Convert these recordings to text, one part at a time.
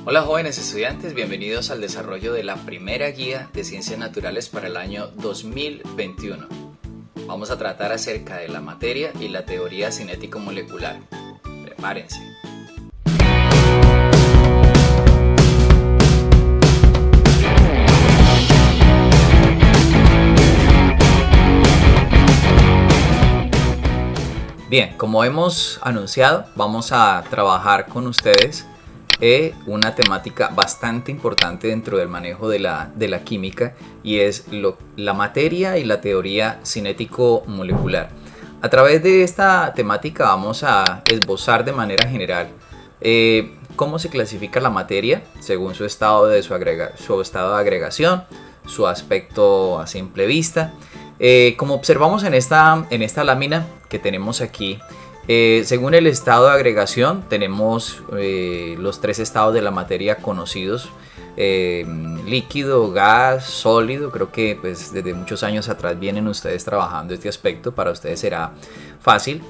Hola jóvenes estudiantes, bienvenidos al desarrollo de la primera guía de ciencias naturales para el año 2021. Vamos a tratar acerca de la materia y la teoría cinético-molecular. Prepárense. Bien, como hemos anunciado, vamos a trabajar con ustedes una temática bastante importante dentro del manejo de la química, y es la materia y la teoría cinético-molecular. A través de esta temática vamos a esbozar de manera general cómo se clasifica la materia según su estado de agregación, su aspecto a simple vista. Como observamos en esta lámina que tenemos aquí, según el estado de agregación tenemos los tres estados de la materia conocidos: líquido, gas, sólido. Creo que pues desde muchos años atrás vienen ustedes trabajando este aspecto, para ustedes será fácil.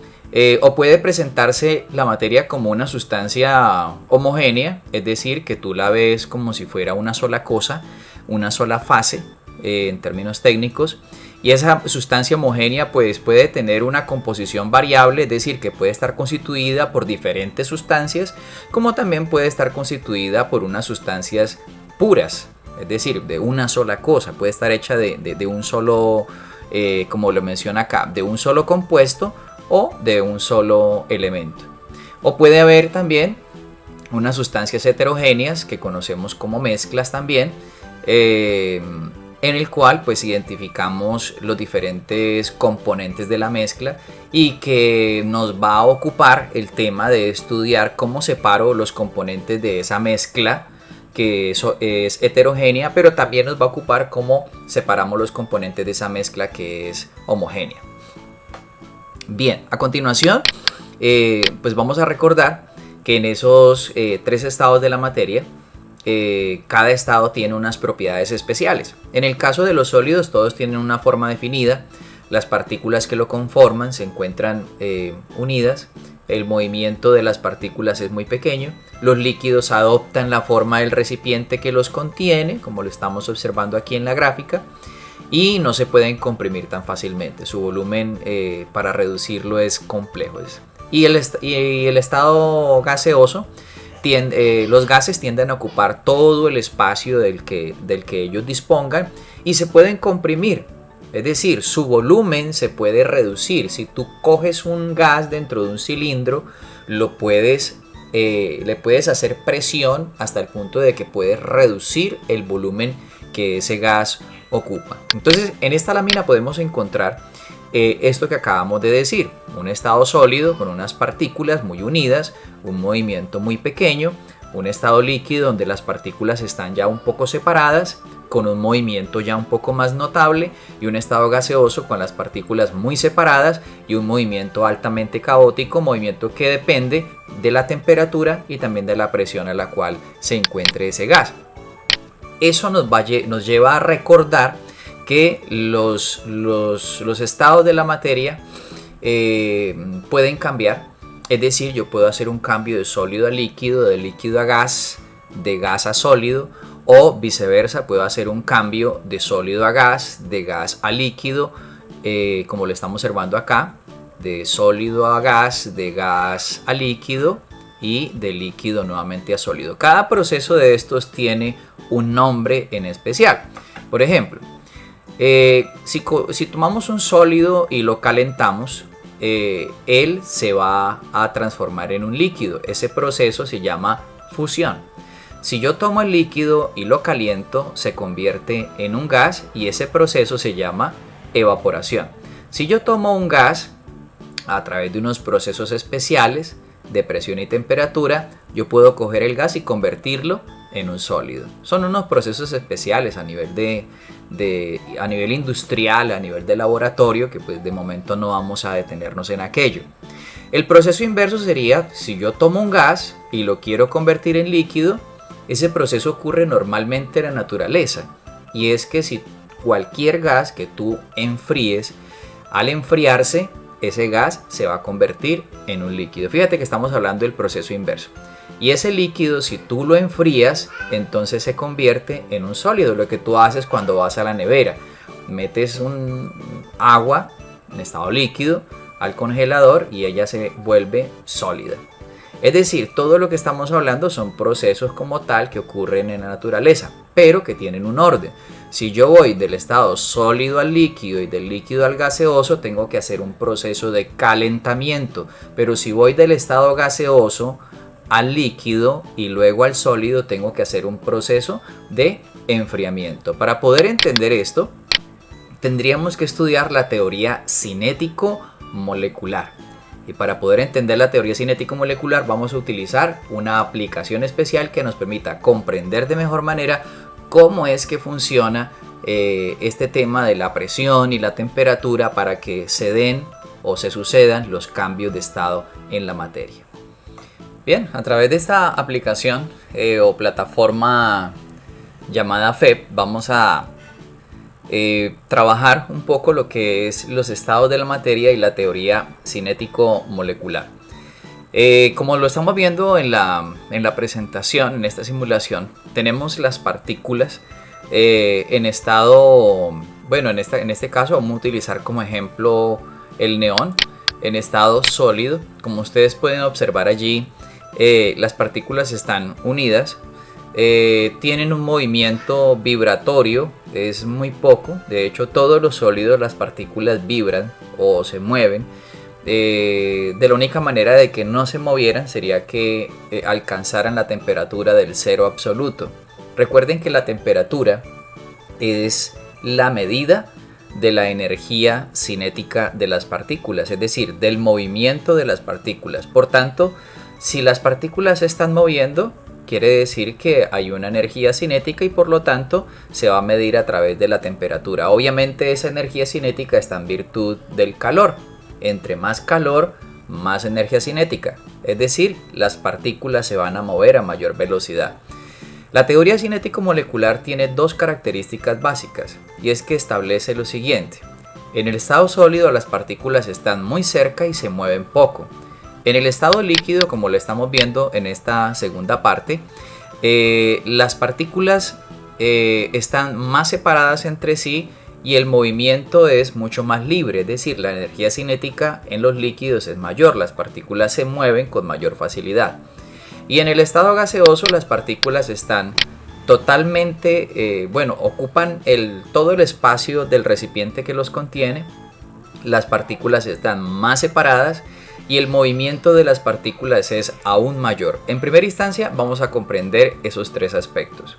O puede presentarse la materia como una sustancia homogénea, es decir, que tú la ves como si fuera una sola cosa, una sola fase en términos técnicos. Y esa sustancia homogénea pues puede tener una composición variable, es decir, que puede estar constituida por diferentes sustancias, como también puede estar constituida por unas sustancias puras, es decir, de una sola cosa. Puede estar hecha de un solo, como lo menciona acá, de un solo compuesto o de un solo elemento. O puede haber también unas sustancias heterogéneas que conocemos como mezclas también, en el cual pues identificamos los diferentes componentes de la mezcla, y que nos va a ocupar el tema de estudiar cómo separo los componentes de esa mezcla que es heterogénea, pero también nos va a ocupar cómo separamos los componentes de esa mezcla que es homogénea. Bien, a continuación pues vamos a recordar que en esos tres estados de la materia, cada estado tiene unas propiedades especiales. En el caso de los sólidos, todos tienen una forma definida. Las partículas que lo conforman se encuentran unidas. El movimiento de las partículas es muy pequeño. Los líquidos adoptan la forma del recipiente que los contiene, como lo estamos observando aquí en la gráfica, y no se pueden comprimir tan fácilmente. Su volumen para reducirlo es complejo. Y el estado gaseoso, los gases tienden a ocupar todo el espacio del que ellos dispongan, y se pueden comprimir, es decir, su volumen se puede reducir. Si tú coges un gas dentro de un cilindro, le puedes hacer presión hasta el punto de que puedes reducir el volumen que ese gas ocupa. Entonces, en esta lámina podemos encontrar esto que acabamos de decir: un estado sólido con unas partículas muy unidas, un movimiento muy pequeño; un estado líquido donde las partículas están ya un poco separadas, con un movimiento ya un poco más notable; y un estado gaseoso con las partículas muy separadas y un movimiento altamente caótico, movimiento que depende de la temperatura y también de la presión a la cual se encuentre ese gas. Eso nos lleva a recordar que los estados de la materia pueden cambiar. Es decir, yo puedo hacer un cambio de sólido a líquido, de líquido a gas, de gas a sólido, o viceversa, puedo hacer un cambio de sólido a gas, de gas a líquido, como lo estamos observando acá, de sólido a gas, de gas a líquido y de líquido nuevamente a sólido. Cada proceso de estos tiene un nombre en especial. Por ejemplo, si tomamos un sólido y lo calentamos, él se va a transformar en un líquido. Ese proceso se llama fusión. Si yo tomo el líquido y lo caliento, se convierte en un gas, y ese proceso se llama evaporación. Si yo tomo un gas a través de unos procesos especiales de presión y temperatura, yo puedo coger el gas y convertirlo en un sólido. Son unos procesos especiales a nivel a nivel industrial, a nivel de laboratorio, que pues de momento no vamos a detenernos en aquello. El proceso inverso sería: si yo tomo un gas y lo quiero convertir en líquido, ese proceso ocurre normalmente en la naturaleza, y es que si cualquier gas que tú enfríes, al enfriarse ese gas se va a convertir en un líquido. Fíjate que estamos hablando del proceso inverso. Y ese líquido, si tú lo enfrías, entonces se convierte en un sólido. Lo que tú haces cuando vas a la nevera, metes un agua en estado líquido al congelador y ella se vuelve sólida. Es decir, todo lo que estamos hablando son procesos como tal que ocurren en la naturaleza, pero que tienen un orden. Si yo voy del estado sólido al líquido y del líquido al gaseoso, tengo que hacer un proceso de calentamiento. Pero si voy del estado gaseoso al líquido y luego al sólido, tengo que hacer un proceso de enfriamiento. Para poder entender esto, tendríamos que estudiar la teoría cinético-molecular. Y para poder entender la teoría cinético-molecular vamos a utilizar una aplicación especial que nos permita comprender de mejor manera cómo es que funciona este tema de la presión y la temperatura para que se den o se sucedan los cambios de estado en la materia. Bien, a través de esta aplicación o plataforma llamada FEP vamos a trabajar un poco lo que es los estados de la materia y la teoría cinético-molecular. Como lo estamos viendo en la presentación, en esta simulación, tenemos las partículas en estado, bueno, en este caso vamos a utilizar como ejemplo el neón en estado sólido. Como ustedes pueden observar allí, las partículas están unidas. Tienen un movimiento vibratorio, es muy poco. De hecho, todos los sólidos, las partículas vibran o se mueven. De la única manera de que no se movieran sería que alcanzaran la temperatura del cero absoluto. Recuerden que la temperatura es la medida de la energía cinética de las partículas, es decir, del movimiento de las partículas. Por tanto, si las partículas se están moviendo, quiere decir que hay una energía cinética y por lo tanto se va a medir a través de la temperatura. Obviamente esa energía cinética está en virtud del calor. Entre más calor, más energía cinética. Es decir, las partículas se van a mover a mayor velocidad. La teoría cinético-molecular tiene dos características básicas y es que establece lo siguiente. En el estado sólido las partículas están muy cerca y se mueven poco. En el estado líquido, como lo estamos viendo en esta segunda parte, las partículas están más separadas entre sí y el movimiento es mucho más libre, es decir, la energía cinética en los líquidos es mayor, las partículas se mueven con mayor facilidad. Y en el estado gaseoso las partículas están totalmente, ocupan todo el espacio del recipiente que los contiene, las partículas están más separadas y el movimiento de las partículas es aún mayor. En primera instancia vamos a comprender esos tres aspectos.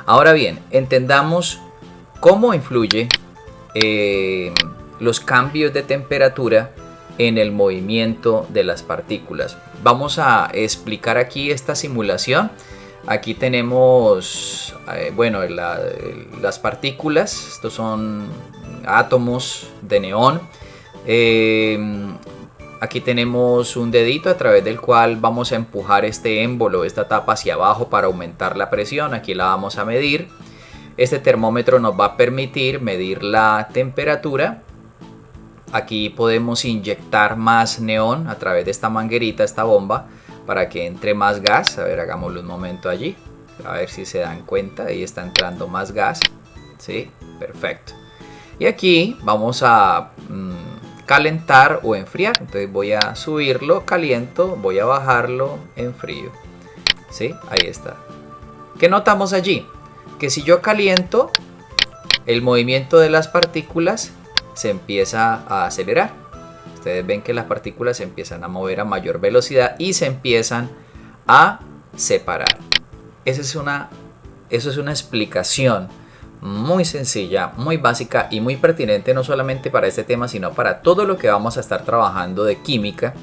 Ahora bien, entendamos cómo influye los cambios de temperatura en el movimiento de las partículas. Vamos a explicar aquí esta simulación. Aquí tenemos las partículas, estos son átomos de neón. Aquí tenemos un dedito a través del cual vamos a empujar este émbolo, esta tapa hacia abajo para aumentar la presión. Aquí la vamos a medir. Este termómetro nos va a permitir medir la temperatura. Aquí podemos inyectar más neón a través de esta manguerita, esta bomba, para que entre más gas. A ver, hagámoslo un momento allí. A ver si se dan cuenta, ahí está entrando más gas. Sí, perfecto. Y aquí vamos a calentar o enfriar. Entonces voy a subirlo, caliento, voy a bajarlo, enfrío. ¿Sí? Ahí está. ¿Qué notamos allí? Que si yo caliento, el movimiento de las partículas se empieza a acelerar. Ustedes ven que las partículas se empiezan a mover a mayor velocidad y se empiezan a separar. Eso es una explicación muy sencilla, muy básica y muy pertinente no solamente para este tema, sino para todo lo que vamos a estar trabajando de química,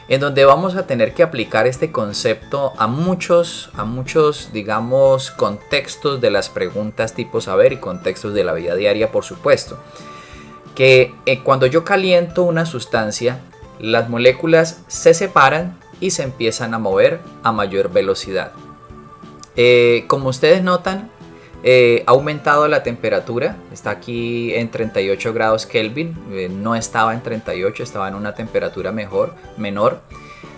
en donde vamos a tener que aplicar este concepto a muchos, digamos, contextos de las preguntas tipo saber y contextos de la vida diaria, por supuesto. Que cuando yo caliento una sustancia, las moléculas se separan y se empiezan a mover a mayor velocidad. Como ustedes notan, ha aumentado la temperatura, está aquí en 38 grados Kelvin, no estaba en 38, estaba en una temperatura menor.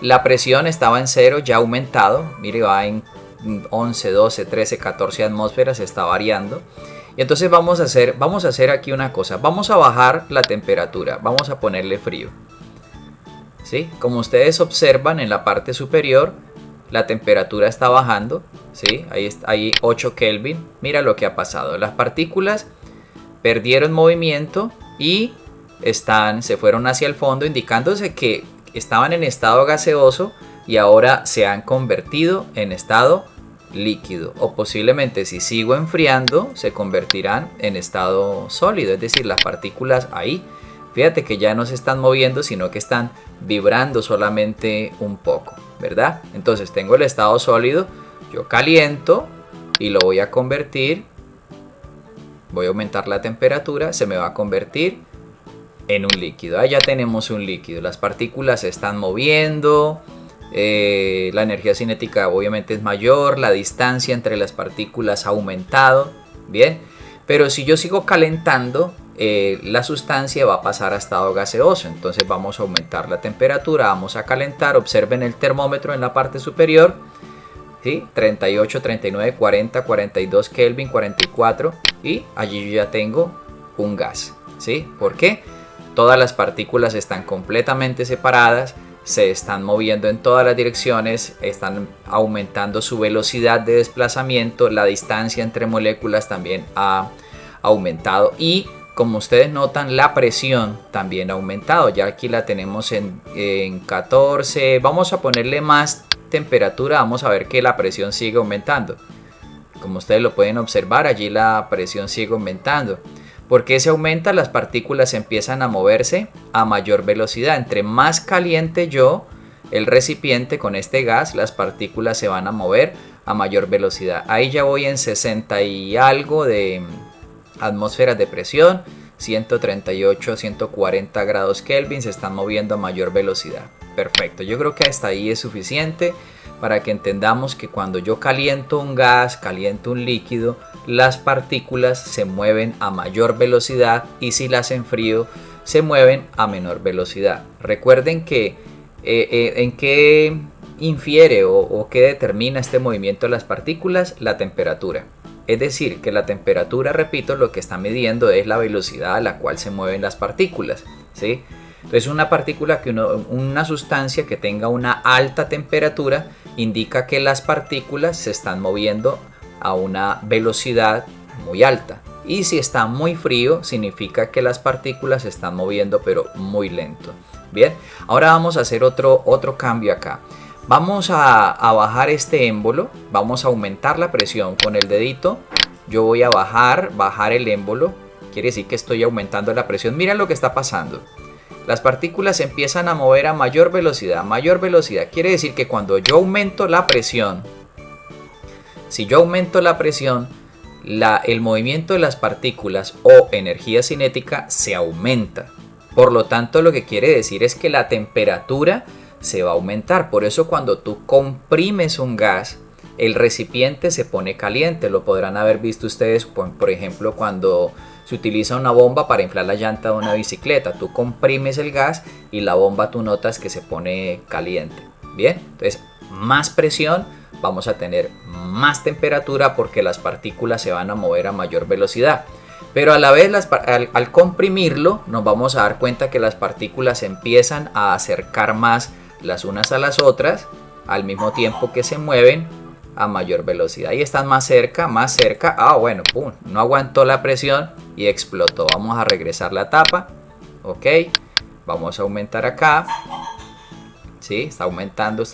La presión estaba en 0, ya ha aumentado. Mire, va en 11, 12, 13, 14 atmósferas, está variando. Y entonces vamos a hacer aquí una cosa. Vamos a bajar la temperatura, vamos a ponerle frío. ¿Sí? Como ustedes observan en la parte superior, la temperatura está bajando. ¿Sí? Ahí 8 Kelvin. Mira lo que ha pasado. Las partículas perdieron movimiento y se fueron hacia el fondo, indicándose que estaban en estado gaseoso y ahora se han convertido en estado líquido, o posiblemente si sigo enfriando se convertirán en estado sólido, es decir, las partículas ahí, fíjate que ya no se están moviendo, sino que están vibrando solamente un poco, ¿verdad? Entonces tengo el estado sólido, yo caliento y lo voy a convertir, voy a aumentar la temperatura, se me va a convertir en un líquido. Ahí ya tenemos un líquido, las partículas se están moviendo, la energía cinética obviamente es mayor, la distancia entre las partículas ha aumentado, bien, pero si yo sigo calentando, la sustancia va a pasar a estado gaseoso. Entonces vamos a aumentar la temperatura, vamos a calentar, observen el termómetro en la parte superior, ¿sí? 38, 39, 40, 42 Kelvin, 44, y allí yo ya tengo un gas, ¿sí? ¿Por qué? Todas las partículas están completamente separadas, se están moviendo en todas las direcciones, están aumentando su velocidad de desplazamiento, la distancia entre moléculas también ha aumentado y como ustedes notan la presión también ha aumentado, ya aquí la tenemos en 14, vamos a ponerle más temperatura, vamos a ver que la presión sigue aumentando, como ustedes lo pueden observar allí la presión sigue aumentando. ¿Por qué se aumenta? Las partículas empiezan a moverse a mayor velocidad. Entre más caliente el recipiente con este gas, las partículas se van a mover a mayor velocidad. Ahí ya voy en 60 y algo de atmósferas de presión, 138, 140 grados Kelvin, se están moviendo a mayor velocidad. Perfecto, yo creo que hasta ahí es suficiente para que entendamos que cuando yo caliento un gas, caliento un líquido, las partículas se mueven a mayor velocidad y si las enfrío se mueven a menor velocidad. Recuerden que en qué infiere o qué determina este movimiento de las partículas, la temperatura. Es decir, que la temperatura, repito, lo que está midiendo es la velocidad a la cual se mueven las partículas, ¿sí? Entonces una sustancia que tenga una alta temperatura indica que las partículas se están moviendo a una velocidad muy alta. Y si está muy frío, significa que las partículas se están moviendo pero muy lento. Bien, ahora vamos a hacer otro cambio acá. Vamos a bajar este émbolo, vamos a aumentar la presión con el dedito. Yo voy a bajar el émbolo, quiere decir que estoy aumentando la presión. Mira lo que está pasando. Las partículas se empiezan a mover a mayor velocidad. Quiere decir que cuando yo aumento la presión, si yo aumento la presión, el movimiento de las partículas o energía cinética se aumenta. Por lo tanto, lo que quiere decir es que la temperatura se va a aumentar. Por eso cuando tú comprimes un gas, el recipiente se pone caliente. Lo podrán haber visto ustedes, por ejemplo, cuando se utiliza una bomba para inflar la llanta de una bicicleta. Tú comprimes el gas y la bomba tú notas que se pone caliente. Bien, entonces más presión, vamos a tener más temperatura porque las partículas se van a mover a mayor velocidad. Pero a la vez al comprimirlo nos vamos a dar cuenta que las partículas empiezan a acercar más las unas a las otras al mismo tiempo que se mueven a mayor velocidad. Ahí están más cerca. Ah, bueno, pum, no aguantó la presión y explotó. Vamos a regresar la tapa. Ok, vamos a aumentar acá. Sí, está aumentando.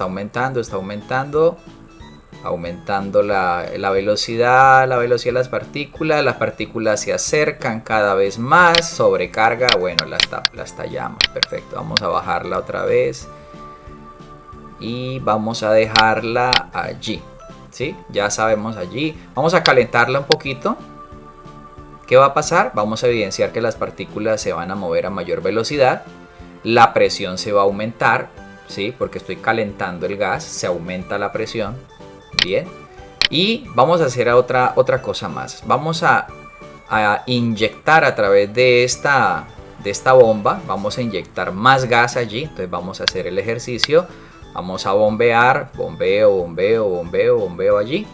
Aumentando la velocidad de las partículas se acercan cada vez más, sobrecarga, bueno, las tallamos, perfecto, vamos a bajarla otra vez y vamos a dejarla allí, ¿sí? Ya sabemos allí, vamos a calentarla un poquito. ¿Qué va a pasar? Vamos a evidenciar que las partículas se van a mover a mayor velocidad, la presión se va a aumentar, ¿sí? Porque estoy calentando el gas, se aumenta la presión. Bien, y vamos a hacer otra cosa más. Vamos a inyectar a través de esta bomba, vamos a inyectar más gas allí. Entonces vamos a hacer el ejercicio, Vamos a bombear, bombeo, bombeo, bombeo, bombeo allí.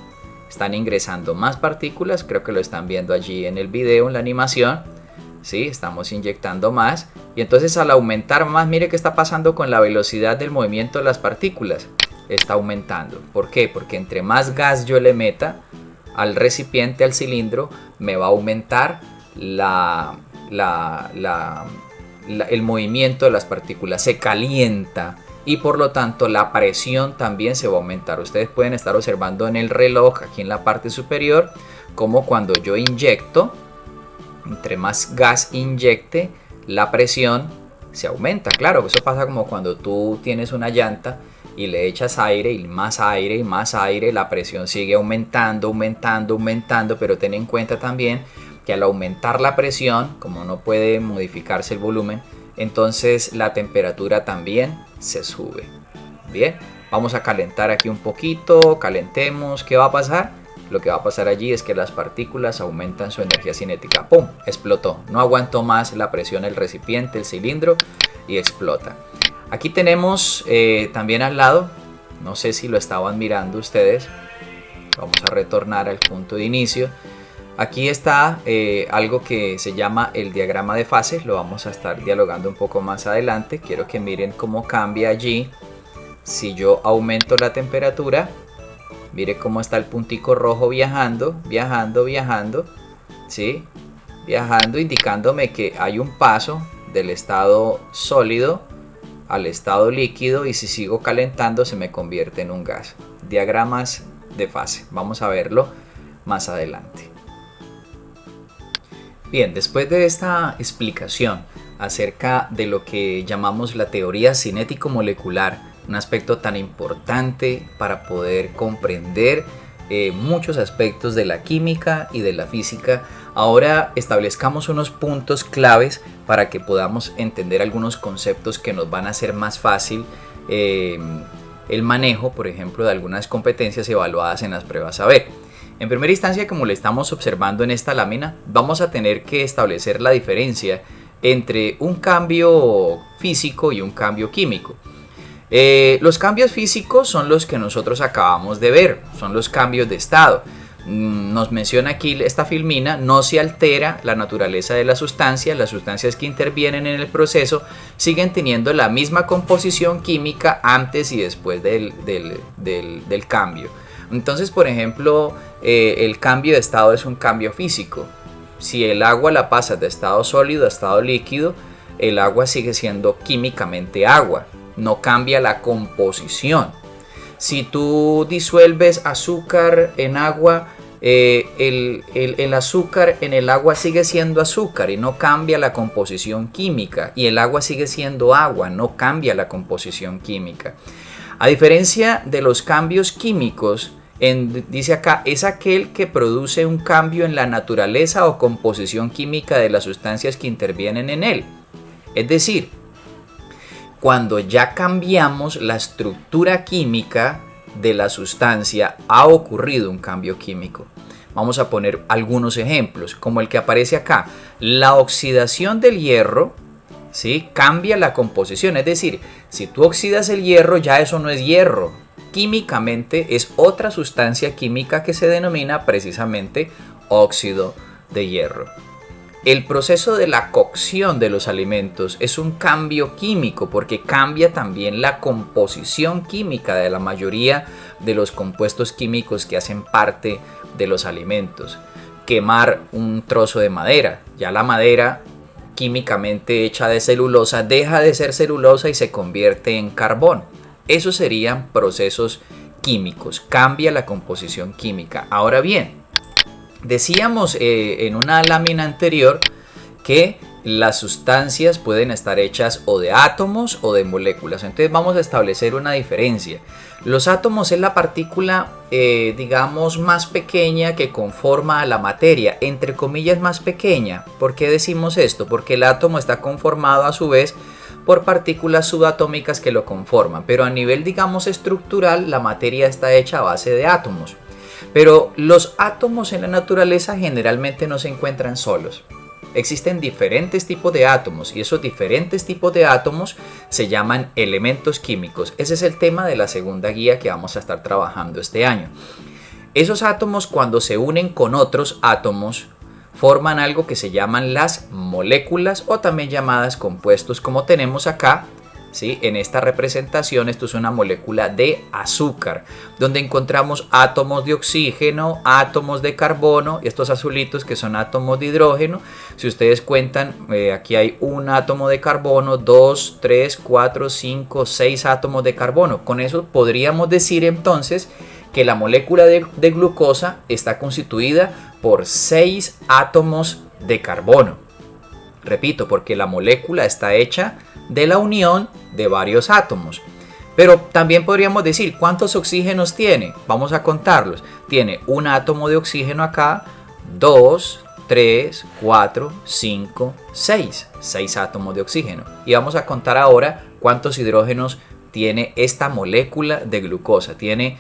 Están ingresando más partículas, creo que lo están viendo allí en el video, en la animación. ¿Sí? Estamos inyectando más. Y entonces al aumentar más, mire qué está pasando con la velocidad del movimiento de las partículas. Está aumentando. ¿Por qué? Porque entre más gas yo le meta al recipiente, al cilindro, me va a aumentar el movimiento de las partículas. Se calienta. Y por lo tanto la presión también se va a aumentar. Ustedes pueden estar observando en el reloj, aquí en la parte superior, como cuando yo inyecto, entre más gas inyecte, la presión se aumenta. Claro, eso pasa como cuando tú tienes una llanta y le echas aire y más aire y más aire, la presión sigue aumentando, aumentando, aumentando, pero ten en cuenta también que al aumentar la presión, como no puede modificarse el volumen, entonces la temperatura también se sube. Bien, vamos a calentar aquí un poquito, calentemos. ¿Qué va a pasar? Lo que va a pasar allí es que las partículas aumentan su energía cinética. ¡Pum! Explotó. No aguantó más la presión el recipiente, el cilindro, y explota. Aquí tenemos también al lado, no sé si lo estaban mirando ustedes, vamos a retornar al punto de inicio. Aquí está algo que se llama el diagrama de fases, lo vamos a estar dialogando un poco más adelante. Quiero que miren cómo cambia allí. Si yo aumento la temperatura, mire cómo está el puntico rojo viajando, viajando, viajando, ¿sí? Viajando, indicándome que hay un paso del estado sólido al estado líquido, y si sigo calentando se me convierte en un gas. Diagramas de fase, vamos a verlo más adelante. Bien, después de esta explicación acerca de lo que llamamos la teoría cinético-molecular, un aspecto tan importante para poder comprender muchos aspectos de la química y de la física, ahora establezcamos unos puntos claves para que podamos entender algunos conceptos que nos van a hacer más fácil el manejo, por ejemplo, de algunas competencias evaluadas en las pruebas saber. En primera instancia, como le estamos observando en esta lámina, vamos a tener que establecer la diferencia entre un cambio físico y un cambio químico. Los cambios físicos son los que nosotros acabamos de ver, son los cambios de estado. Nos menciona aquí esta filmina, no se altera la naturaleza de las sustancias que intervienen en el proceso siguen teniendo la misma composición química antes y después del cambio. Entonces, por ejemplo, el cambio de estado es un cambio físico. Si el agua la pasas de estado sólido a estado líquido, el agua sigue siendo químicamente agua, no cambia la composición. Si tú disuelves azúcar en agua, el azúcar en el agua sigue siendo azúcar y no cambia la composición química, y el agua sigue siendo agua, no cambia la composición química. A diferencia de los cambios químicos, dice acá, es aquel que produce un cambio en la naturaleza o composición química de las sustancias que intervienen en él. Es decir, cuando ya cambiamos la estructura química de la sustancia, ha ocurrido un cambio químico. Vamos a poner algunos ejemplos, como el que aparece acá. La oxidación del hierro, ¿sí?, cambia la composición. Es decir, si tú oxidas el hierro, ya eso no es hierro. Químicamente es otra sustancia química que se denomina precisamente óxido de hierro. El proceso de la cocción de los alimentos es un cambio químico porque cambia también la composición química de la mayoría de los compuestos químicos que hacen parte de los alimentos. Quemar un trozo de madera, ya la madera químicamente hecha de celulosa deja de ser celulosa y se convierte en carbón. Esos serían procesos químicos, cambia la composición química. Ahora bien, decíamos en una lámina anterior que las sustancias pueden estar hechas o de átomos o de moléculas. Entonces vamos a establecer una diferencia. Los átomos es la partícula, digamos, más pequeña que conforma a la materia, entre comillas más pequeña. ¿Por qué decimos esto? Porque el átomo está conformado a su vez por partículas subatómicas que lo conforman, pero a nivel, digamos, estructural, la materia está hecha a base de átomos. Pero los átomos en la naturaleza generalmente no se encuentran solos. existen diferentes tipos de átomos y esos diferentes tipos de átomos se llaman elementos químicos. Ese es el tema de la segunda guía que vamos a estar trabajando este año. Esos átomos, cuando se unen con otros átomos, forman algo que se llaman las moléculas o también llamadas compuestos, como tenemos acá. ¿Sí? En esta representación, esto es una molécula de azúcar, donde encontramos átomos de oxígeno, átomos de carbono y estos azulitos que son átomos de hidrógeno. Si ustedes cuentan, aquí hay un átomo de carbono, 2, 3, 4, 5, 6 átomos de carbono. Con eso podríamos decir entonces que la molécula de glucosa está constituida por 6 átomos de carbono. Repito, porque la molécula está hecha de la unión de varios átomos. Pero también podríamos decir, ¿cuántos oxígenos tiene? Vamos a contarlos. Tiene un átomo de oxígeno acá, 2, 3, 4, 5, 6. 6 átomos de oxígeno. Y vamos a contar ahora cuántos hidrógenos tiene esta molécula de glucosa. Tiene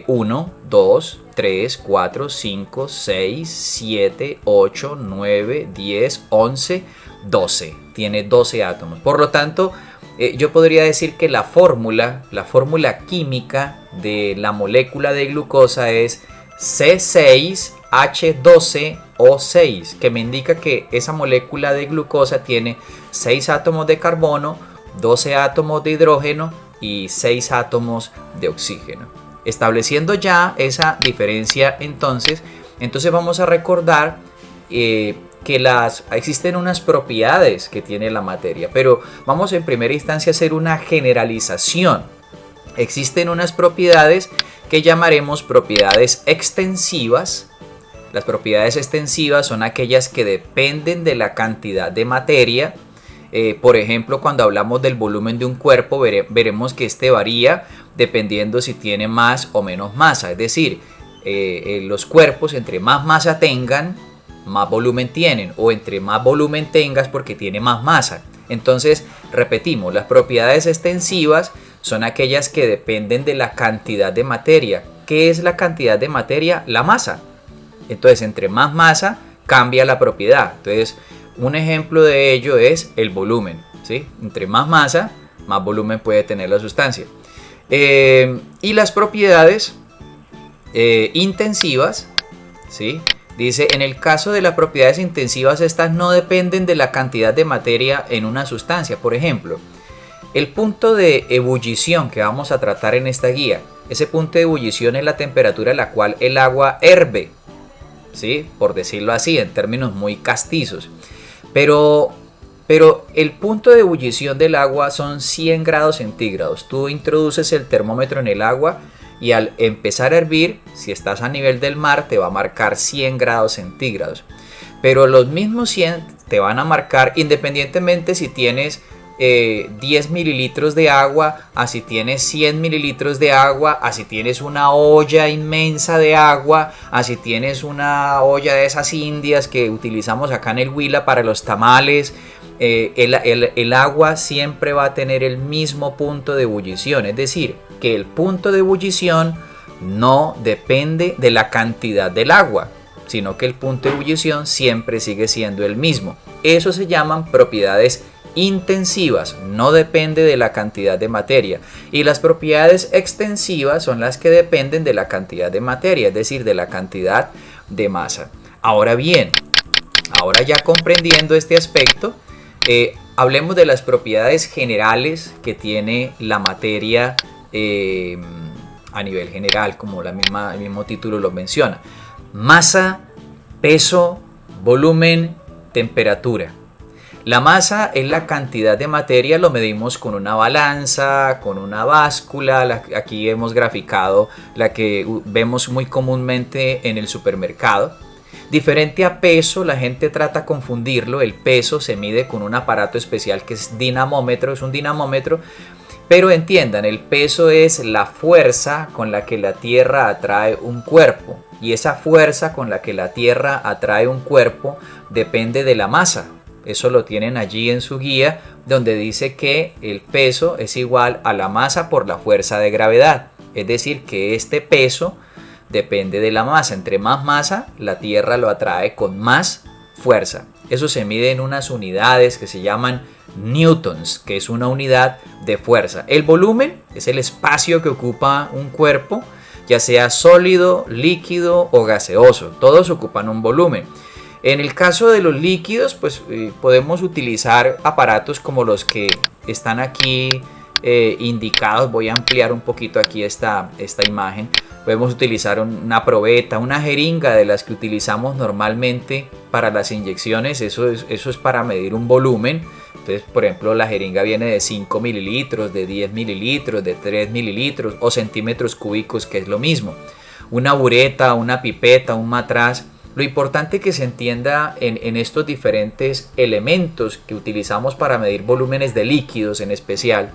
1, 2, 3, 4, 5, 6, 7, 8, 9, 10, 11, 12. Tiene 12 átomos. Por lo tanto, yo podría decir que la fórmula química de la molécula de glucosa es C6H12O6, que me indica que esa molécula de glucosa tiene 6 átomos de carbono, 12 átomos de hidrógeno y 6 átomos de oxígeno. Estableciendo ya esa diferencia, entonces vamos a recordar que existen unas propiedades que tiene la materia, pero vamos en primera instancia a hacer una generalización. Existen unas propiedades que llamaremos propiedades extensivas. Las propiedades extensivas son aquellas que dependen de la cantidad de materia. Por ejemplo, cuando hablamos del volumen de un cuerpo, veremos que este varía dependiendo si tiene más o menos masa. Es decir, los cuerpos, entre más masa tengan, más volumen tienen, o entre más volumen tengas porque tiene más masa. Entonces, repetimos, las propiedades extensivas son aquellas que dependen de la cantidad de materia. ¿Qué es la cantidad de materia? La masa. Entonces, entre más masa, cambia la propiedad. Entonces, un ejemplo de ello es el volumen, ¿sí? Entre más masa, más volumen puede tener la sustancia. Y las propiedades intensivas, ¿sí? Dice, en el caso de las propiedades intensivas, estas no dependen de la cantidad de materia en una sustancia. Por ejemplo, el punto de ebullición que vamos a tratar en esta guía, ese punto de ebullición es la temperatura a la cual el agua herve, ¿sí? Por decirlo así, en términos muy castizos. Pero el punto de ebullición del agua son 100 grados centígrados. Tú introduces el termómetro en el agua y al empezar a hervir, si estás a nivel del mar, te va a marcar 100 grados centígrados. Pero los mismos 100 te van a marcar independientemente si tienes 10 mililitros de agua, a si tienes 100 mililitros de agua, a si tienes una olla inmensa de agua, a si tienes una olla de esas indias que utilizamos acá en el Huila para los tamales. El agua siempre va a tener el mismo punto de ebullición, es decir, que el punto de ebullición no depende de la cantidad del agua, sino que el punto de ebullición siempre sigue siendo el mismo. Eso se llaman propiedades intensivas, no depende de la cantidad de materia. Y las propiedades extensivas son las que dependen de la cantidad de materia, es decir, de la cantidad de masa. Ahora bien, ahora ya comprendiendo este aspecto, hablemos de las propiedades generales que tiene la materia a nivel general, como el mismo título lo menciona. Masa, peso, volumen, temperatura. La masa es la cantidad de materia, lo medimos con una balanza, con una báscula. Aquí hemos graficado la que vemos muy comúnmente en el supermercado. Diferente a peso, la gente trata de confundirlo. El peso se mide con un aparato especial que es dinamómetro, es un dinamómetro. Pero entiendan, el peso es la fuerza con la que la Tierra atrae un cuerpo. Y esa fuerza con la que la Tierra atrae un cuerpo depende de la masa. Eso lo tienen allí en su guía, donde dice que el peso es igual a la masa por la fuerza de gravedad. Es decir, que este peso depende de la masa. Entre más masa, la Tierra lo atrae con más fuerza. Eso se mide en unas unidades que se llaman newtons, que es una unidad de fuerza. El volumen es el espacio que ocupa un cuerpo, ya sea sólido, líquido o gaseoso. Todos ocupan un volumen. En el caso de los líquidos, pues podemos utilizar aparatos como los que están aquí indicados. Voy a ampliar un poquito aquí esta imagen. Podemos utilizar una probeta, una jeringa de las que utilizamos normalmente para las inyecciones. Eso es para medir un volumen. Entonces, por ejemplo, la jeringa viene de 5 mililitros, de 10 mililitros, de 3 mililitros o centímetros cúbicos, que es lo mismo. Una bureta, una pipeta, un matraz. Lo importante que se entienda en estos diferentes elementos que utilizamos para medir volúmenes de líquidos en especial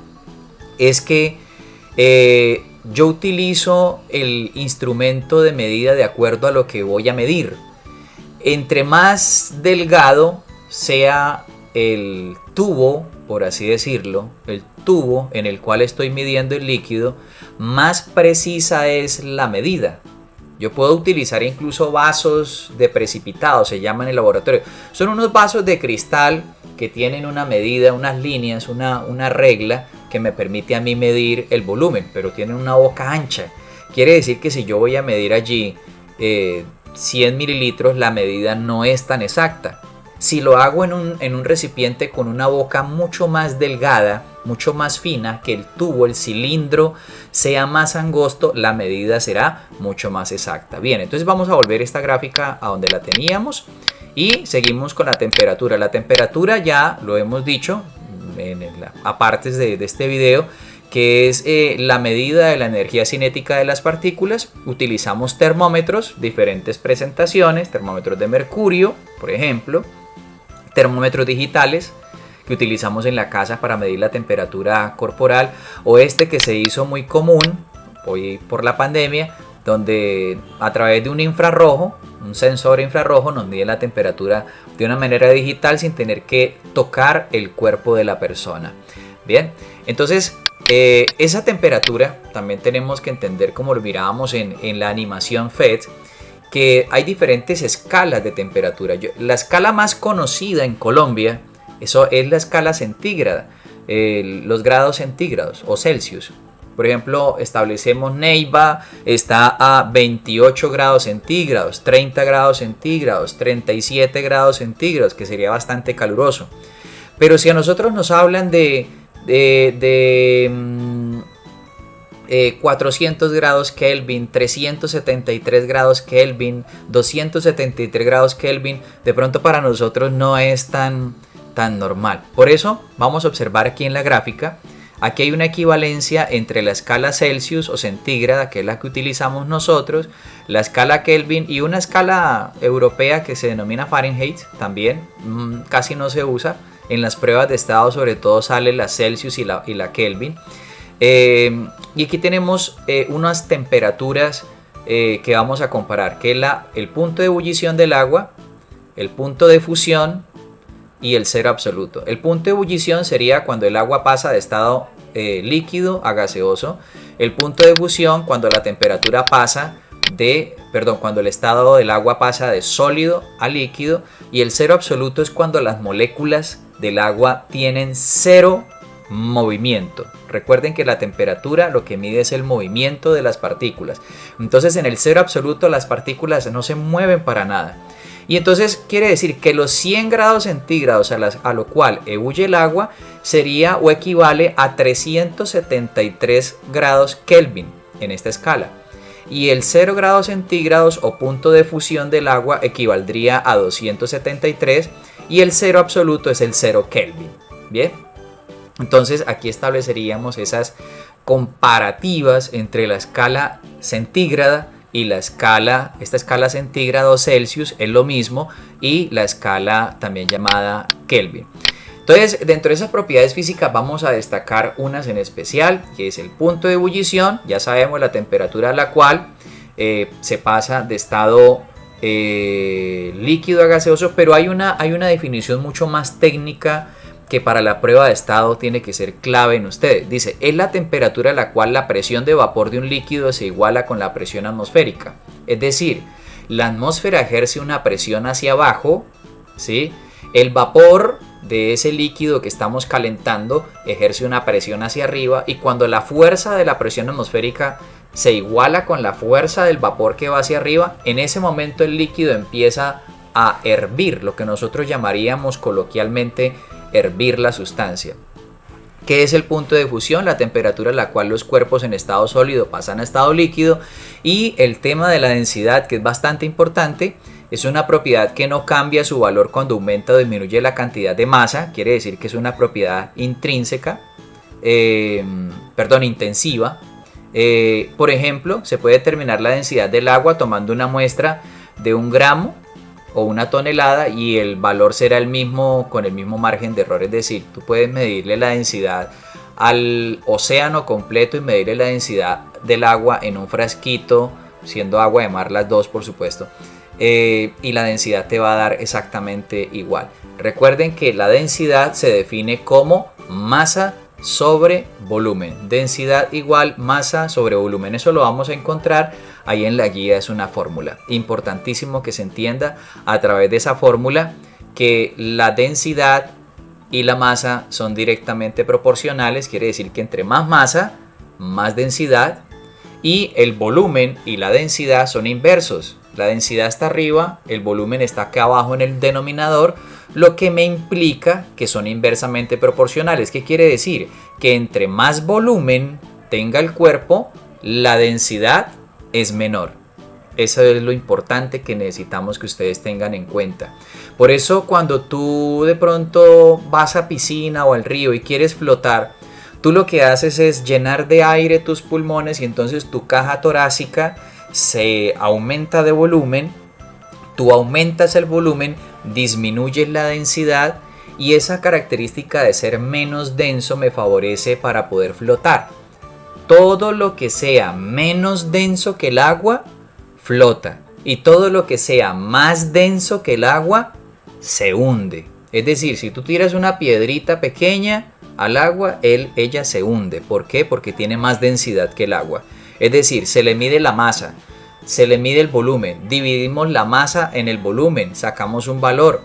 es que yo utilizo el instrumento de medida de acuerdo a lo que voy a medir. Entre más delgado sea el tubo, por así decirlo, el tubo en el cual estoy midiendo el líquido, más precisa es la medida. Yo puedo utilizar incluso vasos de precipitado, se llaman en el laboratorio. Son unos vasos de cristal que tienen una medida, unas líneas, una regla que me permite a mí medir el volumen, pero tienen una boca ancha. Quiere decir que si yo voy a medir allí 100 mililitros, la medida no es tan exacta. Si lo hago en un recipiente con una boca mucho más delgada, mucho más fina, que el tubo, el cilindro sea más angosto, la medida será mucho más exacta. Bien, entonces vamos a volver esta gráfica a donde la teníamos y seguimos con la temperatura. La temperatura ya lo hemos dicho a partes de este video, que es la medida de la energía cinética de las partículas. Utilizamos termómetros, diferentes presentaciones, termómetros de mercurio, por ejemplo, termómetros digitales que utilizamos en la casa para medir la temperatura corporal, o este que se hizo muy común hoy por la pandemia, donde a través de un infrarrojo, un sensor infrarrojo, nos mide la temperatura de una manera digital sin tener que tocar el cuerpo de la persona. Bien, entonces esa temperatura también tenemos que entender, como lo mirábamos en la animación FED, que hay diferentes escalas de temperatura. La escala más conocida en Colombia, eso es la escala centígrada, los grados centígrados o Celsius. Por ejemplo, establecemos Neiva, está a 28 grados centígrados, 30 grados centígrados, 37 grados centígrados, que sería bastante caluroso. Pero si a nosotros nos hablan de 400 grados Kelvin, 373 grados Kelvin, 273 grados Kelvin, de pronto para nosotros no es tan normal. Por eso vamos a observar aquí en la gráfica, aquí hay una equivalencia entre la escala Celsius o centígrada, que es la que utilizamos nosotros, la escala Kelvin y una escala europea que se denomina Fahrenheit, también casi no se usa. En las pruebas de estado sobre todo sale la Celsius y la Kelvin. Y aquí tenemos unas temperaturas que vamos a comparar, que es el punto de ebullición del agua, el punto de fusión y el cero absoluto. El punto de ebullición sería cuando el agua pasa de estado líquido a gaseoso. El punto de fusión cuando la temperatura pasa cuando el estado del agua pasa de sólido a líquido. Y el cero absoluto es cuando las moléculas del agua tienen cero movimiento. Recuerden que la temperatura lo que mide es el movimiento de las partículas. Entonces en el cero absoluto las partículas no se mueven para nada. Y entonces quiere decir que los 100 grados centígrados a lo cual ebulle el agua sería o equivale a 373 grados Kelvin en esta escala. Y el 0 grados centígrados o punto de fusión del agua equivaldría a 273 y el cero absoluto es el 0 Kelvin. Bien. Entonces aquí estableceríamos esas comparativas entre la escala centígrada y esta escala centígrado Celsius es lo mismo, y la escala también llamada Kelvin. Entonces, dentro de esas propiedades físicas vamos a destacar unas en especial, que es el punto de ebullición. Ya sabemos la temperatura a la cual se pasa de estado líquido a gaseoso, pero hay una definición mucho más técnica que para la prueba de estado tiene que ser clave en ustedes. Dice, es la temperatura a la cual la presión de vapor de un líquido se iguala con la presión atmosférica. Es decir, la atmósfera ejerce una presión hacia abajo ¿sí? El vapor de ese líquido que estamos calentando ejerce una presión hacia arriba, y cuando la fuerza de la presión atmosférica se iguala con la fuerza del vapor que va hacia arriba, en ese momento el líquido empieza a hervir, lo que nosotros llamaríamos coloquialmente hervir la sustancia. ¿Qué es el punto de fusión? La temperatura a la cual los cuerpos en estado sólido pasan a estado líquido. Y el tema de la densidad, que es bastante importante, es una propiedad que no cambia su valor cuando aumenta o disminuye la cantidad de masa. Quiere decir que es una propiedad intrínseca, intensiva. Por ejemplo, se puede determinar la densidad del agua tomando una muestra de 1 gramo o 1 tonelada, y el valor será el mismo con el mismo margen de error. Es decir, tú puedes medirle la densidad al océano completo y medirle la densidad del agua en un frasquito, siendo agua de mar las dos, por supuesto, y la densidad te va a dar exactamente igual. Recuerden que la densidad se define como masa sobre volumen. Densidad igual masa sobre volumen. Eso lo vamos a encontrar ahí en la guía. Es una fórmula. Importantísimo que se entienda a través de esa fórmula que la densidad y la masa son directamente proporcionales. Quiere decir que entre más masa, más densidad, y el volumen y la densidad son inversos. La densidad está arriba, el volumen está acá abajo en el denominador, lo que me implica que son inversamente proporcionales. ¿Qué quiere decir? Que entre más volumen tenga el cuerpo, la densidad es menor. Eso es lo importante que necesitamos que ustedes tengan en cuenta. Por eso cuando tú de pronto vas a piscina o al río y quieres flotar, tú lo que haces es llenar de aire tus pulmones, y entonces tu caja torácica se aumenta de volumen. Tú aumentas el volumen, disminuyes la densidad, y esa característica de ser menos denso me favorece para poder flotar. Todo lo que sea menos denso que el agua flota, y todo lo que sea más denso que el agua se hunde. Es decir, si tú tiras una piedrita pequeña al agua, ella se hunde. ¿Por qué? Porque tiene más densidad que el agua. Es decir, se le mide la masa, se le mide el volumen, dividimos la masa en el volumen, sacamos un valor.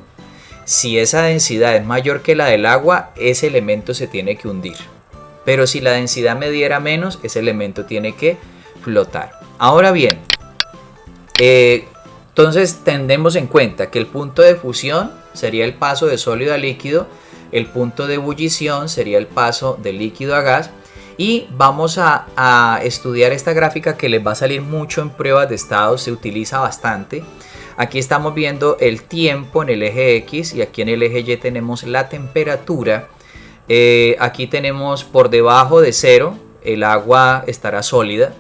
Si esa densidad es mayor que la del agua, ese elemento se tiene que hundir. Pero si la densidad mediera menos, ese elemento tiene que flotar. Ahora bien, entonces tendremos en cuenta que el punto de fusión sería el paso de sólido a líquido, el punto de ebullición sería el paso de líquido a gas, y vamos a estudiar esta gráfica que les va a salir mucho en pruebas de estado, se utiliza bastante. Aquí estamos viendo el tiempo en el eje X, y aquí en el eje Y tenemos la temperatura. Aquí tenemos por debajo de 0, el agua estará sólida.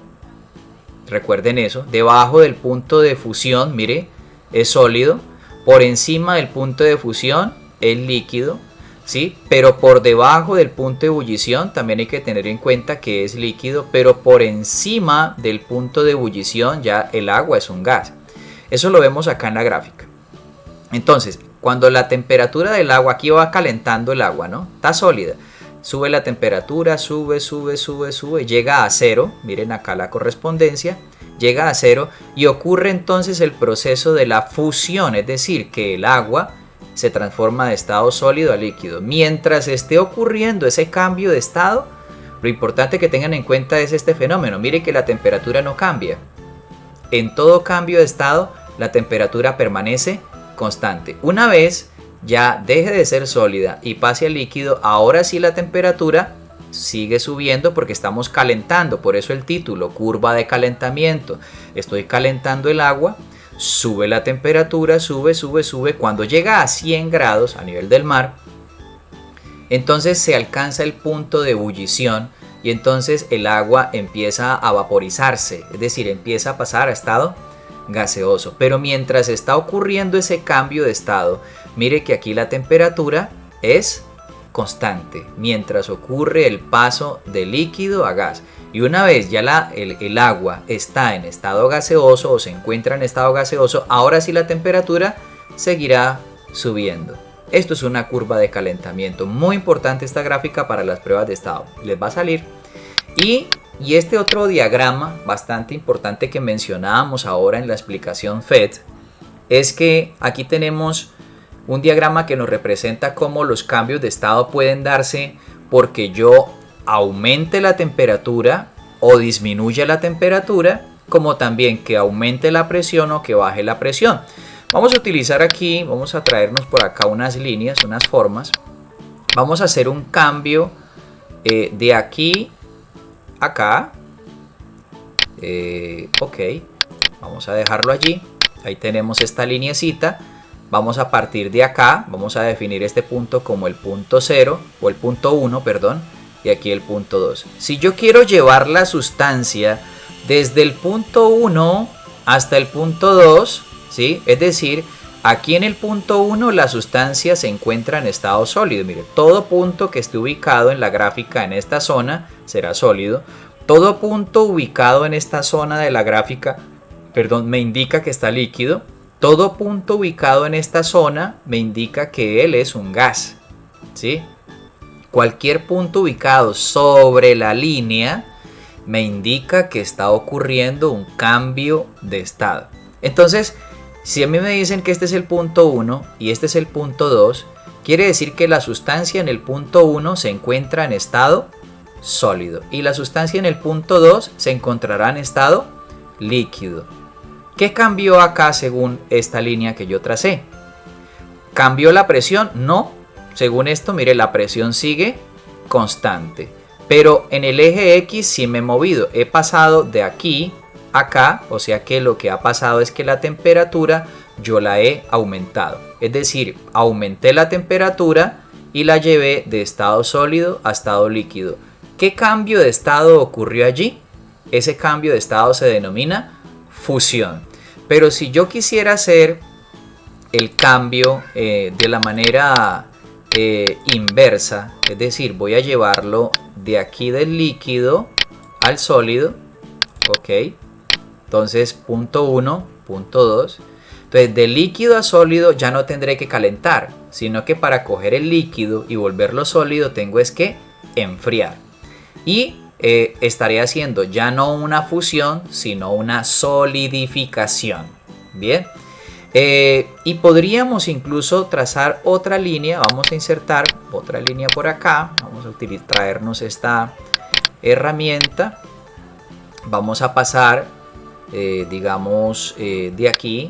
Recuerden eso. Debajo del punto de fusión, mire, es sólido. Por encima del punto de fusión es líquido, ¿sí? Pero por debajo del punto de ebullición también hay que tener en cuenta que es líquido, pero por encima del punto de ebullición ya el agua es un gas. Eso lo vemos acá en la gráfica. Entonces, cuando la temperatura del agua, aquí va calentando el agua, ¿no? Está sólida. Sube la temperatura, sube, llega a 0. Miren acá la correspondencia. Llega a 0 y ocurre entonces el proceso de la fusión, es decir, que el agua se transforma de estado sólido a líquido. Mientras esté ocurriendo ese cambio de estado, lo importante que tengan en cuenta es este fenómeno. Miren que la temperatura no cambia. En todo cambio de estado, la temperatura permanece constante. Una vez ya deje de ser sólida y pase al líquido, ahora sí la temperatura sigue subiendo porque estamos calentando. Por eso el título, curva de calentamiento. Estoy calentando el agua, sube la temperatura, sube. Cuando llega a 100 grados a nivel del mar, entonces se alcanza el punto de ebullición, y entonces el agua empieza a vaporizarse, es decir, empieza a pasar a estado gaseoso. Pero mientras está ocurriendo ese cambio de estado, mire que aquí la temperatura es constante mientras ocurre el paso de líquido a gas. Y una vez ya el agua está en estado gaseoso o se encuentra en estado gaseoso, ahora sí la temperatura seguirá subiendo. Esto es una curva de calentamiento. Muy importante esta gráfica para las pruebas de estado. Les va a salir. Y este otro diagrama bastante importante que mencionábamos ahora en la explicación FED es que aquí tenemos un diagrama que nos representa cómo los cambios de estado pueden darse porque yo aumente la temperatura o disminuya la temperatura, como también que aumente la presión o que baje la presión. Vamos a utilizar aquí, vamos a traernos por acá unas líneas, unas formas. Vamos a hacer un cambio de aquí a acá. Ok, vamos a dejarlo allí. Ahí tenemos esta lineecita. Vamos a partir de acá, vamos a definir este punto como el punto 0 o el punto 1, perdón, y aquí el punto 2. Si yo quiero llevar la sustancia desde el punto 1 hasta el punto 2, ¿sí? Es decir, aquí en el punto 1 la sustancia se encuentra en estado sólido. Mire, todo punto que esté ubicado en la gráfica en esta zona será sólido. Todo punto ubicado en esta zona de la gráfica, perdón, me indica que está líquido. Todo punto ubicado en esta zona me indica que él es un gas, ¿sí? Cualquier punto ubicado sobre la línea me indica que está ocurriendo un cambio de estado. Entonces, si a mí me dicen que este es el punto 1 y este es el punto 2, quiere decir que la sustancia en el punto 1 se encuentra en estado sólido y la sustancia en el punto 2 se encontrará en estado líquido. ¿Qué cambió acá según esta línea que yo tracé? ¿Cambió la presión? No. Según esto, mire, la presión sigue constante. Pero en el eje X sí me he movido. He pasado de aquí a acá, o sea que lo que ha pasado es que la temperatura yo la he aumentado. Es decir, aumenté la temperatura y la llevé de estado sólido a estado líquido. ¿Qué cambio de estado ocurrió allí? Ese cambio de estado se denomina fusión. Pero si yo quisiera hacer el cambio de la manera inversa, es decir, voy a llevarlo de aquí del líquido al sólido, ok, entonces punto 1, punto 2, entonces de líquido a sólido ya no tendré que calentar, sino que para coger el líquido y volverlo sólido tengo es que enfriar. Y estaré haciendo ya no una fusión, sino una solidificación. Bien. Y podríamos incluso trazar otra línea. Vamos a insertar otra línea por acá. Vamos a traernos esta herramienta. Vamos a pasar, digamos, de aquí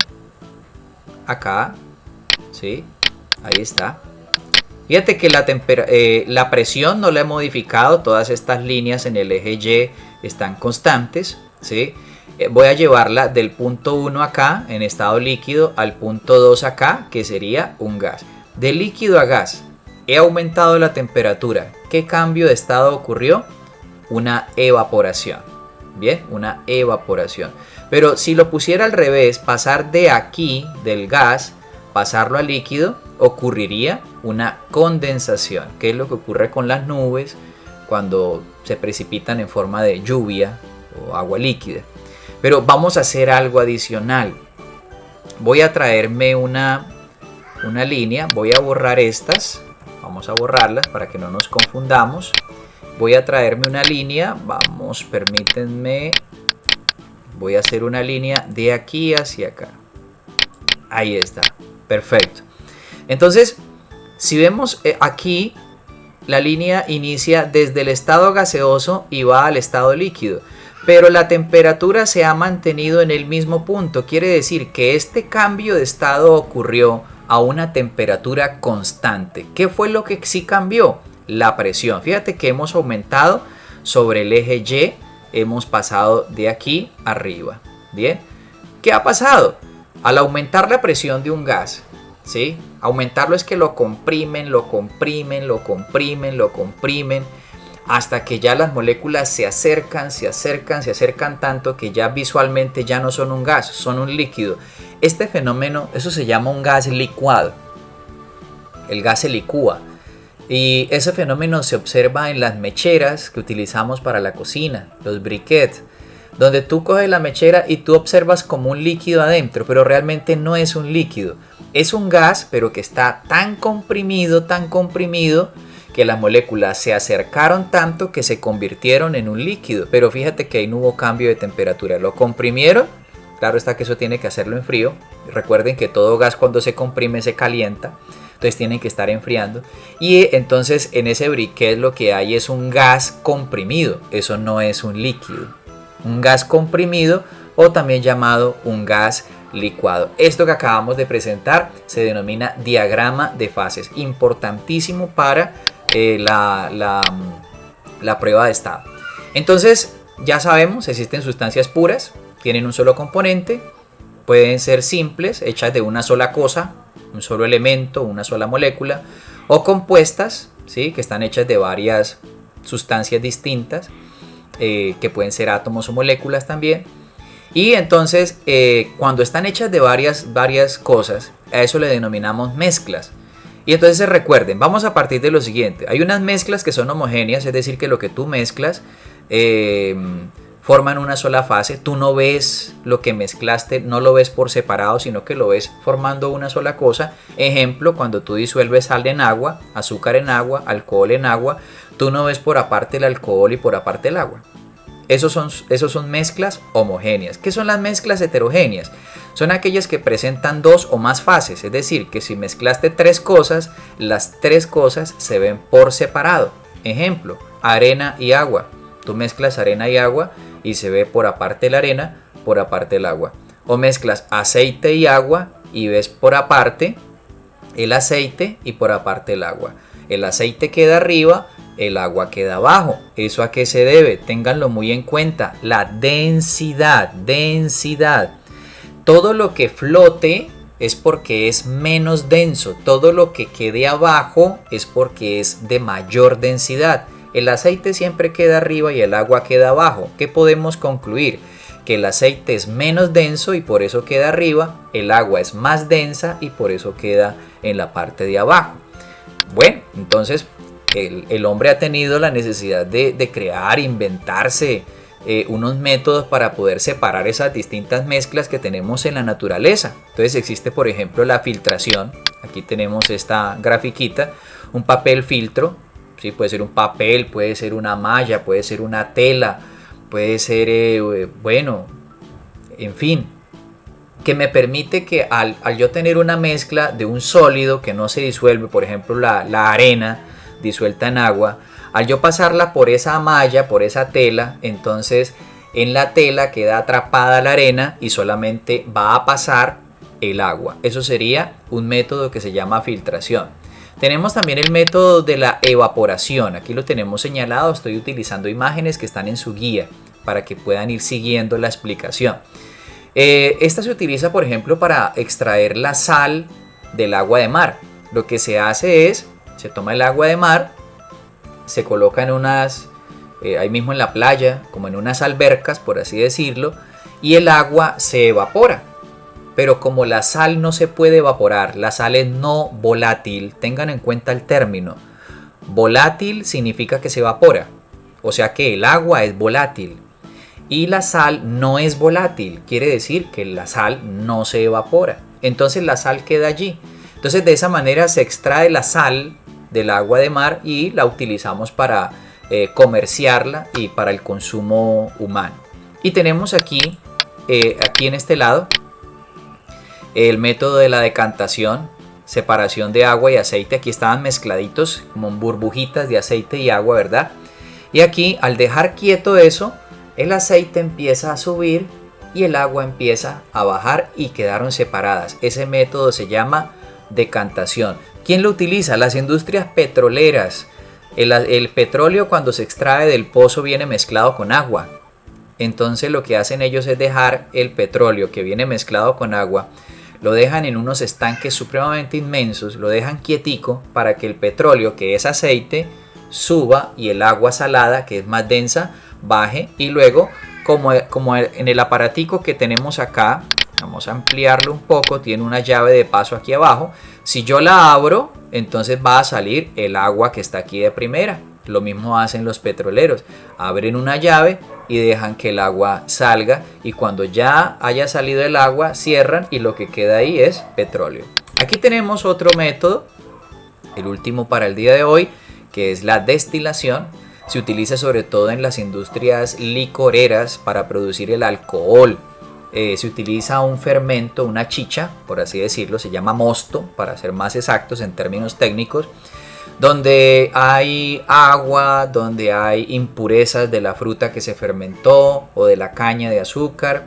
a acá. ¿Sí? Ahí está. Fíjate que la presión no la he modificado, todas estas líneas en el eje Y están constantes, ¿sí? Voy a llevarla del punto 1 acá, en estado líquido, al punto 2 acá, que sería un gas. De líquido a gas, he aumentado la temperatura. ¿Qué cambio de estado ocurrió? Una evaporación, ¿bien? Una evaporación. Pero si lo pusiera al revés, pasar de aquí, del gas, pasarlo al líquido, ocurriría una condensación, que es lo que ocurre con las nubes cuando se precipitan en forma de lluvia o agua líquida. Pero vamos a hacer algo adicional. Voy a traerme una línea, voy a borrar estas, vamos a borrarlas para que no nos confundamos. Voy a traerme una línea, vamos, permítanme, voy a hacer una línea de aquí hacia acá. Ahí está, perfecto. Entonces, si vemos aquí, la línea inicia desde el estado gaseoso y va al estado líquido, pero la temperatura se ha mantenido en el mismo punto. Quiere decir que este cambio de estado ocurrió a una temperatura constante. ¿Qué fue lo que sí cambió? La presión. Fíjate que hemos aumentado sobre el eje Y, hemos pasado de aquí arriba. Bien, ¿qué ha pasado? Al aumentar la presión de un gas, ¿sí? Aumentarlo es que lo comprimen, lo comprimen, lo comprimen, lo comprimen, hasta que ya las moléculas se acercan, se acercan, se acercan tanto que ya visualmente ya no son un gas, son un líquido. Este fenómeno, eso se llama un gas licuado. El gas se licúa. Y ese fenómeno se observa en las mecheras que utilizamos para la cocina, los briquettes, donde tú coges la mechera y tú observas como un líquido adentro, pero realmente no es un líquido. Es un gas, pero que está tan comprimido, que las moléculas se acercaron tanto que se convirtieron en un líquido. Pero fíjate que ahí no hubo cambio de temperatura. Lo comprimieron Claro está que eso tiene que hacerlo en frío. Recuerden que todo gas cuando se comprime se calienta. Entonces tienen que estar enfriando. Y entonces en ese briquet lo que hay es un gas comprimido. Eso no es un líquido. Un gas comprimido o también llamado un gas licuado. Esto que acabamos de presentar se denomina diagrama de fases. Importantísimo para la prueba de estado. Entonces ya sabemos, existen sustancias puras, tienen un solo componente, pueden ser simples, hechas de una sola cosa, un solo elemento, una sola molécula, o compuestas, ¿sí? Que están hechas de varias sustancias distintas, que pueden ser átomos o moléculas también. Y entonces cuando están hechas de varias cosas, a eso le denominamos mezclas. Y entonces recuerden, vamos a partir de lo siguiente. Hay unas mezclas que son homogéneas, es decir, que lo que tú mezclas forman una sola fase. Tú no ves lo que mezclaste, no lo ves por separado, sino que lo ves formando una sola cosa. Ejemplo, cuando tú disuelves sal en agua, azúcar en agua, alcohol en agua, tú no ves por aparte el alcohol y por aparte el agua. Esos son mezclas homogéneas. ¿Qué son las mezclas heterogéneas? Son aquellas que presentan dos o más fases, es decir, que si mezclaste tres cosas, las tres cosas se ven por separado. Ejemplo, arena y agua. Tú mezclas arena y agua y se ve por aparte la arena, por aparte el agua. O mezclas aceite y agua y ves por aparte el aceite y por aparte el agua. El aceite queda arriba, el agua queda abajo. ¿Eso a qué se debe? Ténganlo muy en cuenta. La densidad. Todo lo que flote es porque es menos denso. Todo lo que quede abajo es porque es de mayor densidad. El aceite siempre queda arriba y el agua queda abajo. ¿Qué podemos concluir? Que el aceite es menos denso y por eso queda arriba. El agua es más densa y por eso queda en la parte de abajo. Bueno, entonces el hombre ha tenido la necesidad de crear, inventarse unos métodos para poder separar esas distintas mezclas que tenemos en la naturaleza. Entonces existe, por ejemplo, la filtración. Aquí tenemos esta grafiquita, un papel filtro, ¿sí? Puede ser un papel, puede ser una malla, puede ser una tela, puede ser, bueno, en fin, que me permite que al yo tener una mezcla de un sólido que no se disuelve, por ejemplo la arena disuelta en agua, al yo pasarla por esa malla, por esa tela, entonces en la tela queda atrapada la arena y solamente va a pasar el agua. Eso sería un método que se llama filtración. Tenemos también el método de la evaporación. Aquí lo tenemos señalado, estoy utilizando imágenes que están en su guía para que puedan ir siguiendo la explicación. Esta se utiliza, por ejemplo, para extraer la sal del agua de mar. Lo que se hace es, se toma el agua de mar, se coloca en unas, ahí mismo en la playa, como en unas albercas, por así decirlo, y el agua se evapora. Pero como la sal no se puede evaporar, la sal es no volátil, tengan en cuenta el término. Volátil significa que se evapora, o sea que el agua es volátil. Y la sal no es volátil, quiere decir que la sal no se evapora. Entonces la sal queda allí. Entonces de esa manera se extrae la sal del agua de mar y la utilizamos para comerciarla y para el consumo humano. Y tenemos aquí en este lado el método de la decantación, separación de agua y aceite. Aquí estaban mezcladitos como burbujitas de aceite y agua, ¿verdad? Y aquí al dejar quieto eso, el aceite empieza a subir y el agua empieza a bajar y quedaron separadas. Ese método se llama decantación. ¿Quién lo utiliza? Las industrias petroleras. El petróleo cuando se extrae del pozo viene mezclado con agua. Entonces lo que hacen ellos es dejar el petróleo que viene mezclado con agua, lo dejan en unos estanques supremamente inmensos, lo dejan quietico para que el petróleo, que es aceite, suba y el agua salada, que es más densa, baje. Y luego, como en el aparatico que tenemos acá, vamos a ampliarlo un poco, tiene una llave de paso aquí abajo. Si yo la abro, entonces va a salir el agua que está aquí de primera. Lo mismo hacen los petroleros, abren una llave y dejan que el agua salga, y cuando ya haya salido el agua cierran y lo que queda ahí es petróleo. Aquí tenemos otro método, el último para el día de hoy, que es la destilación. Se utiliza sobre todo en las industrias licoreras para producir el alcohol. se utiliza un fermento, una chicha, por así decirlo, se llama mosto, para ser más exactos en términos técnicos, donde hay agua, donde hay impurezas de la fruta que se fermentó o de la caña de azúcar,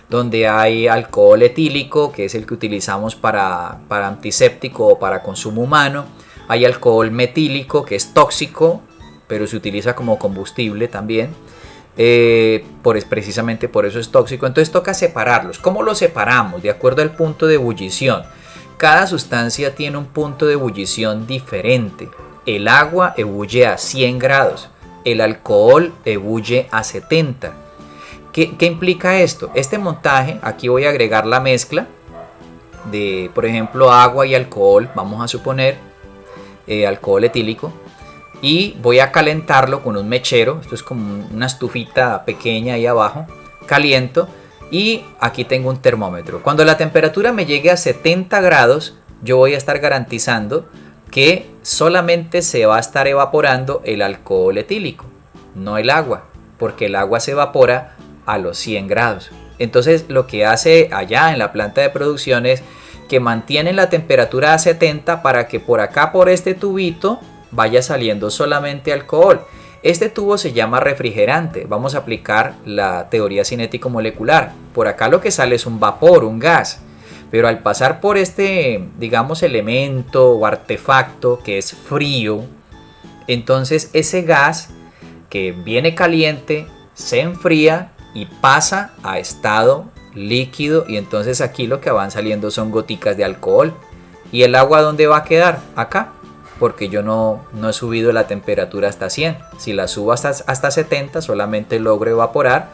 donde hay alcohol etílico, que es el que utilizamos para antiséptico o para consumo humano. Hay alcohol metílico, que es tóxico, pero se utiliza como combustible también. Precisamente por eso es tóxico. Entonces toca separarlos. ¿Cómo los separamos? De acuerdo al punto de ebullición. Cada sustancia tiene un punto de ebullición diferente. El agua ebulle a 100 grados. El alcohol ebulle a 70. ¿Qué implica esto? Este montaje, aquí voy a agregar la mezcla de, por ejemplo, agua y alcohol. Vamos a suponer alcohol etílico. Y voy a calentarlo con un mechero. Esto es como una estufita pequeña ahí abajo. Caliento. Y aquí tengo un termómetro. Cuando la temperatura me llegue a 70 grados, yo voy a estar garantizando que solamente se va a estar evaporando el alcohol etílico, no el agua, porque el agua se evapora a los 100 grados. Entonces lo que hace allá en la planta de producción es que mantienen la temperatura a 70 para que por acá, por este tubito, vaya saliendo solamente alcohol. Este tubo se llama refrigerante. Vamos a aplicar la teoría cinético-molecular. Por acá lo que sale es un vapor, un gas. Pero al pasar por este, digamos, elemento o artefacto que es frío, entonces ese gas que viene caliente se enfría y pasa a estado líquido. Y entonces aquí lo que van saliendo son goticas de alcohol. ¿Y el agua dónde va a quedar? Acá. Porque yo no he subido la temperatura hasta 100. Si la subo hasta 70, solamente logro evaporar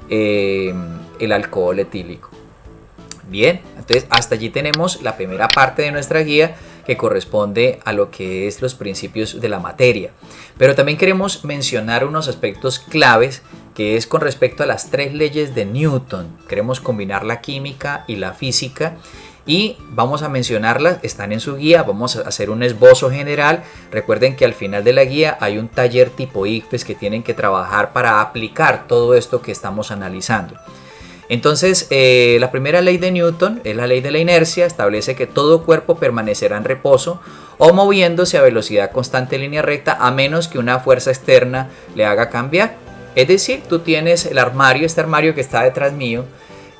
el alcohol etílico. Bien, entonces hasta allí tenemos la primera parte de nuestra guía, que corresponde a lo que es los principios de la materia. Pero también queremos mencionar unos aspectos claves, que es con respecto a las 3 leyes de Newton. Queremos combinar la química y la física. Y vamos a mencionarlas, están en su guía, vamos a hacer un esbozo general. Recuerden que al final de la guía hay un taller tipo ICFES que tienen que trabajar para aplicar todo esto que estamos analizando. Entonces, la primera ley de Newton es la ley de la inercia, establece que todo cuerpo permanecerá en reposo o moviéndose a velocidad constante en línea recta, a menos que una fuerza externa le haga cambiar. Es decir, tú tienes el armario, este armario que está detrás mío.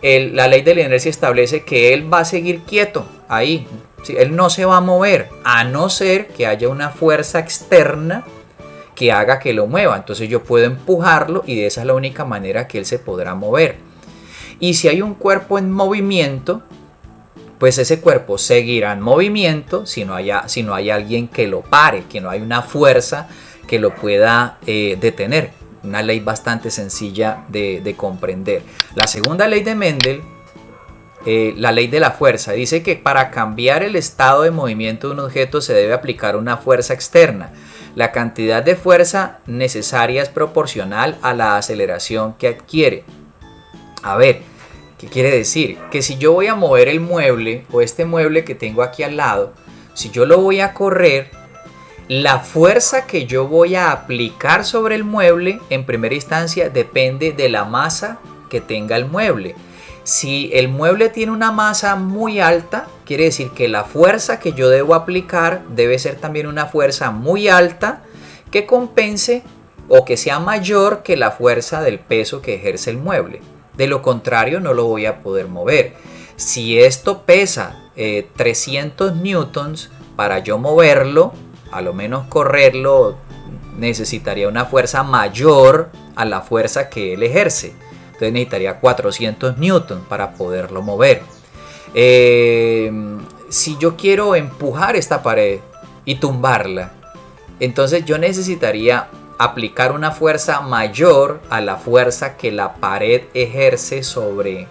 La ley de la inercia establece que él va a seguir quieto ahí, ¿sí? Él no se va a mover a no ser que haya una fuerza externa que haga que lo mueva. Entonces yo puedo empujarlo y de esa es la única manera que él se podrá mover. Y si hay un cuerpo en movimiento, pues ese cuerpo seguirá en movimiento si no hay alguien que lo pare, que no hay una fuerza que lo pueda detener. Una ley bastante sencilla de comprender. La segunda ley de Mendel, la ley de la fuerza, dice que para cambiar el estado de movimiento de un objeto se debe aplicar una fuerza externa. La cantidad de fuerza necesaria es proporcional a la aceleración que adquiere. A ver, ¿qué quiere decir? Que si yo voy a mover el mueble o este mueble que tengo aquí al lado, si yo lo voy a correr, la fuerza que yo voy a aplicar sobre el mueble en primera instancia depende de la masa que tenga el mueble. Si el mueble tiene una masa muy alta, quiere decir que la fuerza que yo debo aplicar debe ser también una fuerza muy alta que compense o que sea mayor que la fuerza del peso que ejerce el mueble. De lo contrario, no lo voy a poder mover. Si esto pesa 300 newtons, para yo moverlo, a lo menos correrlo, necesitaría una fuerza mayor a la fuerza que él ejerce. Entonces necesitaría 400 newtons para poderlo mover. Si yo quiero empujar esta pared y tumbarla, entonces yo necesitaría aplicar una fuerza mayor a la fuerza que la pared ejerce sobre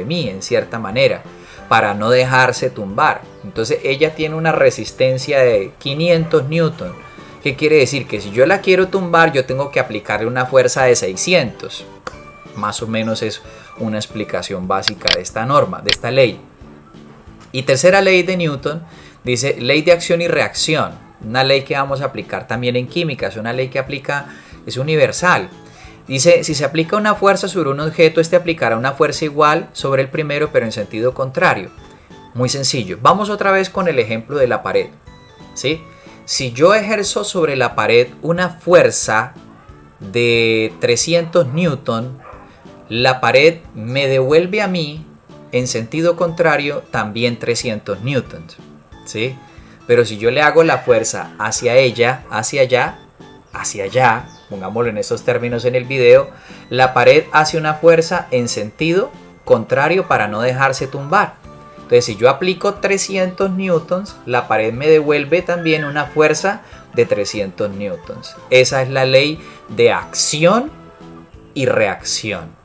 mí, en cierta manera, para no dejarse tumbar. Entonces ella tiene una resistencia de 500 newton. ¿Qué quiere decir? Que si yo la quiero tumbar, yo tengo que aplicarle una fuerza de 600. Más o menos es una explicación básica de esta norma, de esta ley. Y tercera ley de Newton dice ley de acción y reacción. Una ley que vamos a aplicar también en química. Es una ley que aplica, es universal. Dice, si se aplica una fuerza sobre un objeto, este aplicará una fuerza igual sobre el primero, pero en sentido contrario. Muy sencillo. Vamos otra vez con el ejemplo de la pared, ¿sí? Si yo ejerzo sobre la pared una fuerza de 300 newton, la pared me devuelve a mí en sentido contrario también 300 newtons, ¿sí? Pero si yo le hago la fuerza hacia ella, hacia allá, pongámoslo en estos términos en el video, la pared hace una fuerza en sentido contrario para no dejarse tumbar. Entonces, si yo aplico 300 newtons, la pared me devuelve también una fuerza de 300 newtons. Esa es la ley de acción y reacción.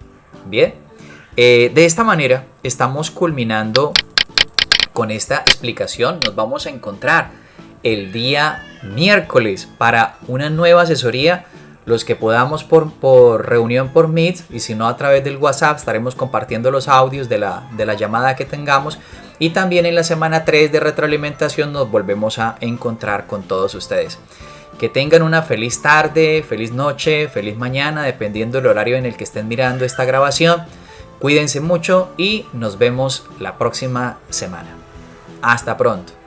Bien, de esta manera estamos culminando con esta explicación. Nos vamos a encontrar el día miércoles para una nueva asesoría. Los que podamos por reunión por Meet, y si no a través del WhatsApp, estaremos compartiendo los audios de la llamada que tengamos. Y también en la semana 3 de retroalimentación nos volvemos a encontrar con todos ustedes. Que tengan una feliz tarde, feliz noche, feliz mañana, dependiendo del horario en el que estén mirando esta grabación. Cuídense mucho y nos vemos la próxima semana. Hasta pronto.